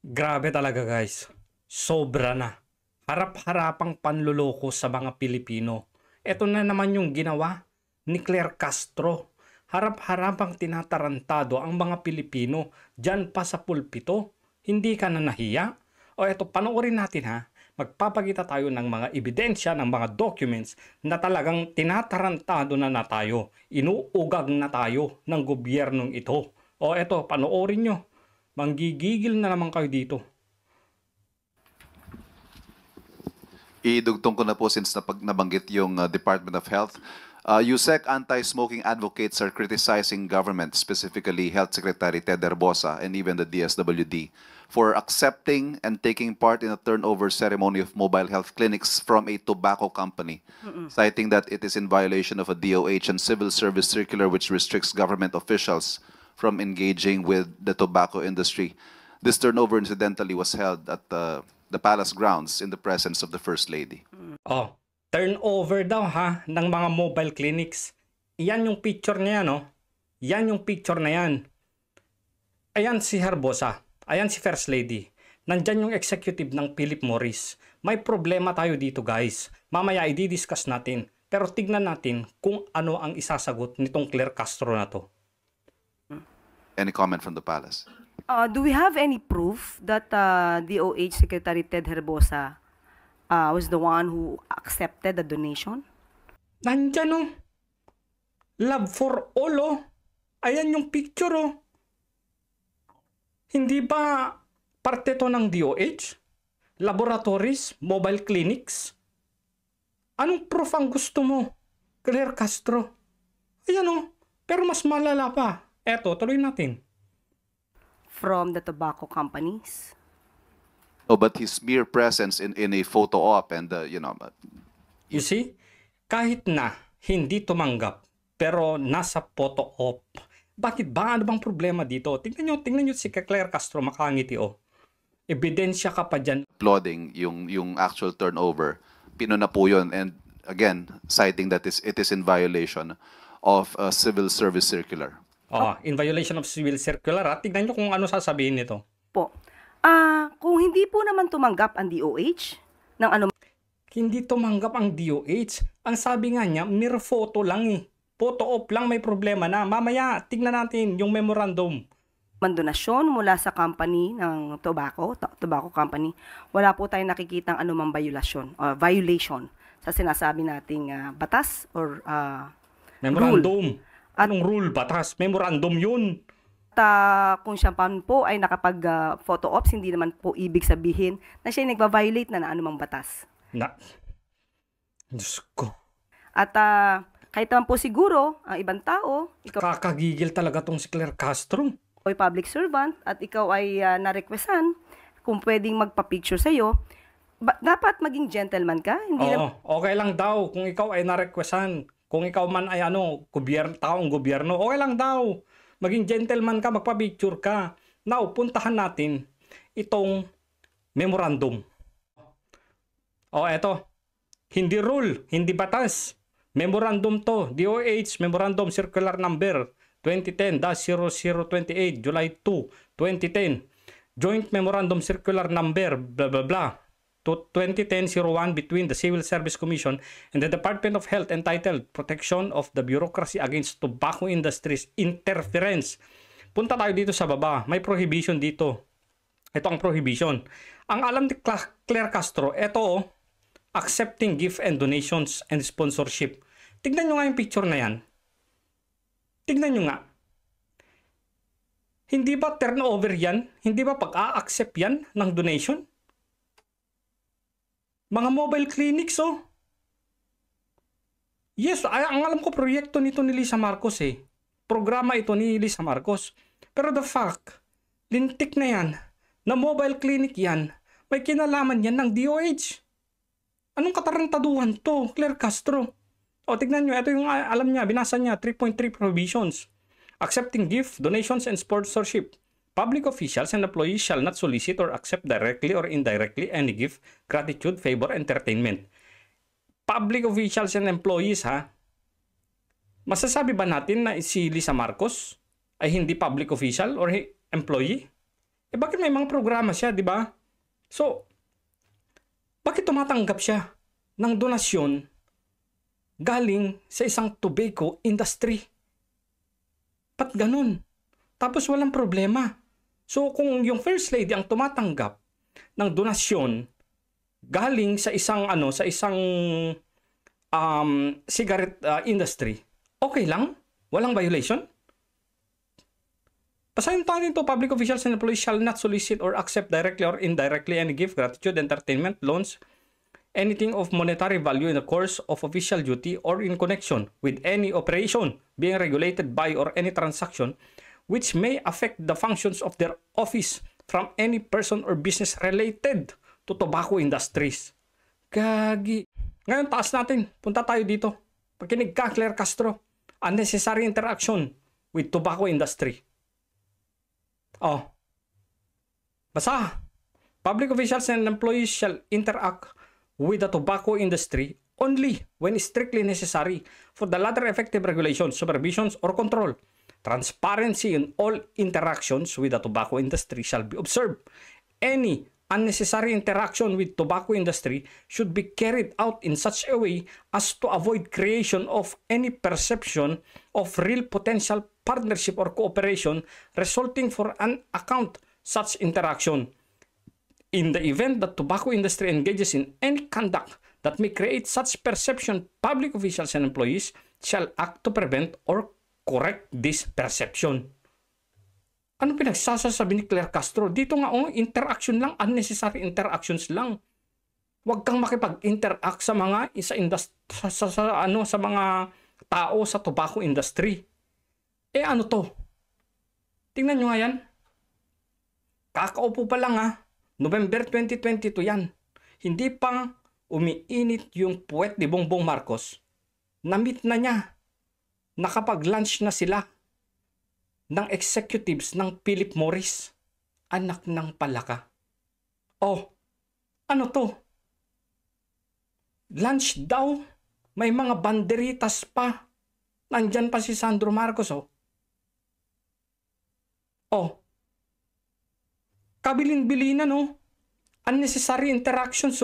Grabe talaga guys. Sobra na. Harap-harapang panluloko sa mga Pilipino. Ito na naman yung ginawa ni Claire Castro. Harap-harapang tinatarantado ang mga Pilipino dyan pa sa pulpito. Hindi ka na nahiya? O eto, panoorin natin ha. Magpapakita tayo ng mga ebidensya, ng mga documents na talagang tinatarantado na tayo. Inuugag na tayo ng gobyernong ito. O eto, panoorin nyo. Manggigigil na naman kayo dito. Idugtong ko na po since nabanggit yung Department of Health. USEC anti-smoking advocates are criticizing government, specifically Health Secretary Ted Herbosa and even the DSWD, for accepting and taking part in a turnover ceremony of mobile health clinics from a tobacco company, citing that it is in violation of a DOH and civil service circular which restricts government officials from engaging with the tobacco industry. This turnover incidentally was held at the palace grounds in the presence of the First Lady. Oh, turnover daw ha ng mga mobile clinics. Yan yung picture niya, no? Yan yung picture na yan. Ayan si Herbosa. Ayan si First Lady. Nandyan yung executive ng Philip Morris. May problema tayo dito guys. Mamaya i-discuss natin. Pero tignan natin kung ano ang isasagot nitong Claire Castro na to. Any comment from the palace? Do we have any proof that DOH Secretary Ted Herbosa was the one who accepted the donation? Nandyan oh. Love for all oh. Ayan yung picture oh. Hindi ba parte to ng DOH? Laboratories, mobile clinics? Anong proof ang gusto mo? Claire Castro. Ayan oh. Pero mas malala pa. Eto, tuloy natin. From the tobacco companies? Oh, but his mere presence in a photo op and You see? Kahit na hindi tumanggap, pero nasa photo op. Bakit ba? Ano bang problema dito? Tingnan nyo si Claire Castro makangiti oh. Ebidensya ka pa dyan. applauding yung actual turnover, pinuna po yun, and again citing that it is in violation of a civil service circular. Oh, in violation of civil circular. Tingnan nyo kung ano sasabihin nito. Po. Kung hindi po naman tumanggap ang DOH ng ano Hindi tumanggap ang DOH. Ang sabi nga niya, mere photo lang eh. Photo op lang, may problema na. Mamaya, tignan natin yung memorandum. man donasyon mula sa company ng tobacco company, wala po tayong nakikitang anumang violation sa sinasabi nating batas or Memorandum. Anong rule? Batas. Memorandum yun. At kung siya pa po ay nakapag-photo ops, hindi naman po ibig sabihin na siya ay nagva-violate na anumang batas. Diyos ko. At kahit naman po siguro, ang ibang tao, ikaw Kakagigil talaga tong si Claire Castro. ay public servant at ikaw ay na-requestan kung pwedeng magpa-picture sa'yo, dapat maging gentleman ka. Hindi Oo, okay lang daw kung ikaw ay na-requestan. Kung ikaw man ay taong gobyerno, okay lang daw. Maging gentleman ka, magpa-picture ka. Now, puntahan natin itong memorandum. Eto. Hindi rule, hindi batas. Memorandum to, DOH Memorandum Circular Number 2010-0028, July 2, 2010. Joint Memorandum Circular Number, blah, blah, blah. 2010-01 between the Civil Service Commission and the Department of Health entitled Protection of the Bureaucracy Against Tobacco Industries Interference. Punta tayo dito sa baba. May prohibition dito. Ito ang prohibition. Ang alam ni Claire Castro, ito accepting gift and donations and sponsorship. Tignan nyo nga yung picture na yan. Tignan nyo nga. Hindi ba turnover yan? Hindi ba pag-a-accept yan ng donation? Mga mobile clinics, oh. Yes, ang alam ko, proyekto nito ni Lisa Marcos eh. Programa ito ni Lisa Marcos. Pero the fact, lintik na yan, na mobile clinic yan, may kinalaman yan ng DOH. Anong katarantaduhan to, Claire Castro? O, tignan nyo, ito yung alam niya, binasa niya, 3.3 prohibitions. Accepting gift, donations, and sponsorship. Public officials and employees shall not solicit or accept directly or indirectly any gift, gratitude, favor, entertainment. Public officials and employees, ha? Masasabi ba natin na si Lisa Marcos ay hindi public official or employee? Bakit may mga programa siya, di ba? So, bakit tumatanggap siya ng donasyon galing sa isang tobacco industry? Ba't ganun? Tapos walang problema. So, kung yung First Lady ang tumatanggap ng donasyon galing sa isang cigarette industry, okay lang? Walang violation? Basahin natin ito, public officials and employees shall not solicit or accept directly or indirectly any gift, gratitude, entertainment, loans, anything of monetary value in the course of official duty or in connection with any operation being regulated by or any transaction which may affect the functions of their office from any person or business related to tobacco industries. Gagi. Ngayon, taas natin. Punta tayo dito. Pakinig ka, Claire Castro. Unnecessary interaction with tobacco industry. Oh. Basa. Public officials and employees shall interact with the tobacco industry only when strictly necessary for the latter effective regulation, supervisions, or control. Transparency in all interactions with the tobacco industry shall be observed. Any unnecessary interaction with tobacco industry should be carried out in such a way as to avoid creation of any perception of real potential partnership or cooperation resulting for an account such interaction. In the event that tobacco industry engages in any conduct that may create such perception, public officials and employees shall act to prevent or correct this perception. Ano pinagsasasabi ni Claire Castro? Dito nga interaction lang, unnecessary interactions lang. Huwag kang makipag-interact sa mga sa mga tao sa tobacco industry. Ano to? Tingnan nyo nga yan. Kakaupo pa lang November 2022 yan. Hindi pang umiinit yung puwet ni Bongbong Marcos. Na-meet na niya. Nakapag-lunch na sila ng executives ng Philip Morris. Anak ng palaka. Ano to? Lunch daw. May mga banderitas pa. Nandyan pa si Sandro Marcos kabilin-bilinan unnecessary interactions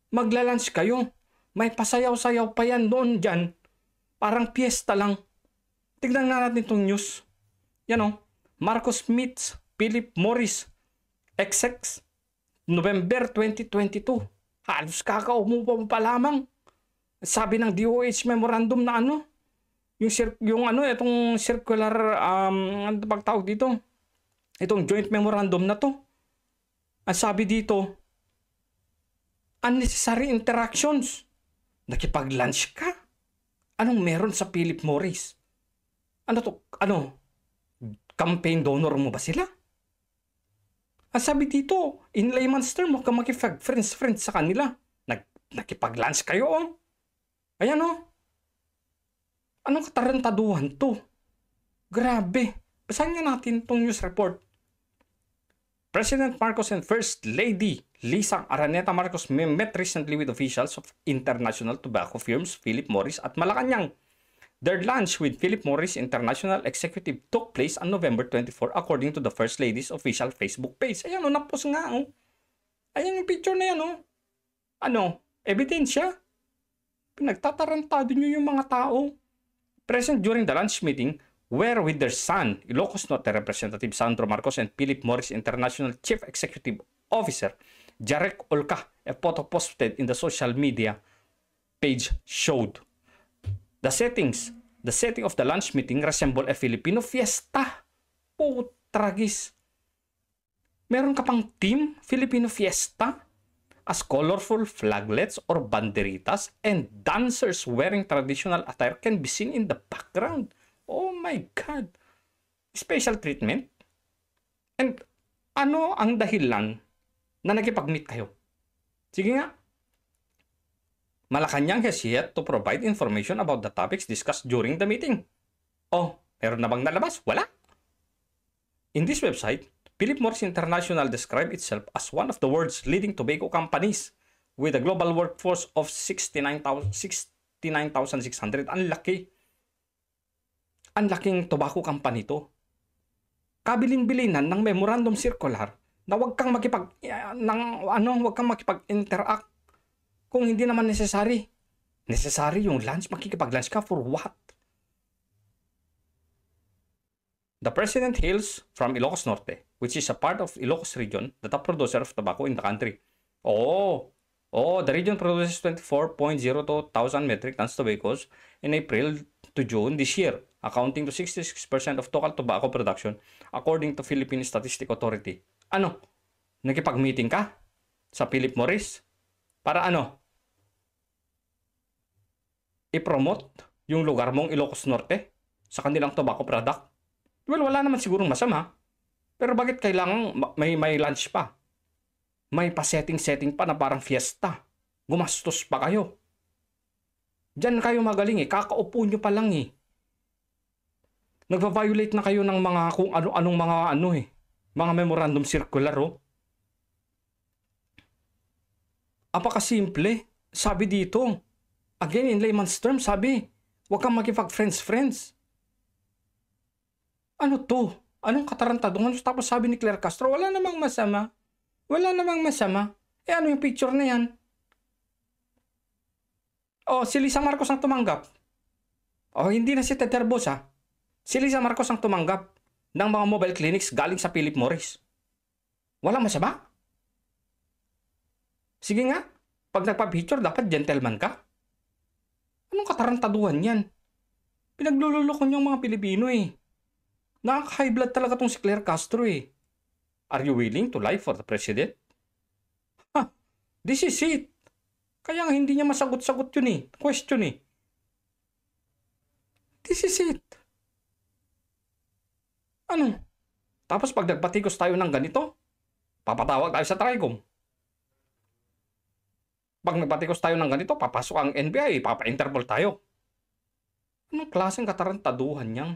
magla-lunch kayo. May pasayaw-sayaw pa yan doon dyan. Parang piyesta lang. Tignan na natin itong news. Yan Marcos meets Philip Morris. XX November 2022. Halos kakaupo pa lamang. Sabi ng DOH memorandum na itong circular pagtawag dito. Itong joint memorandum na to. Ang sabi dito, unnecessary interactions. Nakipag-lunch ka? Anong meron sa Philip Morris? Campaign donor mo ba sila? Ang sabi dito, in layman's term, huwag ka makipag-friends sa kanila. Nakipag-lunch kayo Ayan Anong katarantaduhan to? Grabe. Basahin nga natin itong news report. President Marcos and First Lady Lisa Araneta Marcos met recently with officials of international tobacco firms Philip Morris at Malacanang. Their lunch with Philip Morris International Executive took place on November 24 according to the First Lady's official Facebook page. Ayan napos nga Ayan yung picture na yan ebidensya. Pinagtatarantado nyo yung mga tao. Present during the lunch meeting were with their son, Ilocos Norte Representative Sandro Marcos and Philip Morris International Chief Executive Officer Jarek Olca. A photo posted in the social media page showed. The setting of the lunch meeting resembled a Filipino fiesta. Tragis. Meron ka pang team Filipino fiesta? As colorful flaglets or banderitas and dancers wearing traditional attire can be seen in the background. Oh my God! Special treatment? And ano ang dahilan na nakipag-meet kayo? Sige nga. Malacanang has yet to provide information about the topics discussed during the meeting. Meron na bang nalabas? Wala. In this website, Philip Morris International described itself as one of the world's leading tobacco companies with a global workforce of 69,600. Ang laki. Ang laking tobacco company to. kabilin-bilinan ng memorandum circular na huwag kang huwag kang makipag-interact kung hindi naman necessary. Necessary yung lunch, makikipag-lunch ka for what? The President hails from Ilocos Norte, which is a part of Ilocos region, the top producer of tobacco in the country. The region produces 24.02 thousand metric tons tobaccos in April to June this year, accounting to 66% of total tobacco production according to Philippine Statistic Authority. Ano? Nakipag-meeting ka sa Philip Morris? Para ano? I-promote yung lugar mong Ilocos Norte sa kanilang tobacco product? Well, wala naman sigurong masama. Pero bakit kailangan may lunch pa? May pa-setting-setting pa na parang fiesta. Gumastos pa kayo. Diyan kayo magaling kakaupo nyo pa lang Nagva-violate na kayo ng mga kung ano-anong mga memorandum circular Apakasimple. Sabi dito, again in layman's terms, sabi, huwag kang makipag-friends-friends. Ano to? Anong katarantaduhan? Tapos sabi ni Claire Castro, wala namang masama. Wala namang masama. Ano yung picture na yan? Si Lisa Marcos ang tumanggap. Hindi na si Ted Herbosa. Si Lisa Marcos ang tumanggap ng mga mobile clinics galing sa Philip Morris. Wala masama? Sige nga, pag nagpa-picture, dapat gentleman ka. Anong katarantaduhan yan? Pinaglululoko niyong mga Pilipino Nakaka-high blood talaga tong si Claire Castro Are you willing to lie for the president? This is it. Kaya nga hindi niya masagot-sagot yun Question This is it. Ano? Tapos pag nagpatikos tayo ng ganito, papatawag tayo sa TRICOM. Pag nagpatikos tayo ng ganito, papasok ang NBI, papa-Interpol tayo. Anong klaseng katarantaduhan yan?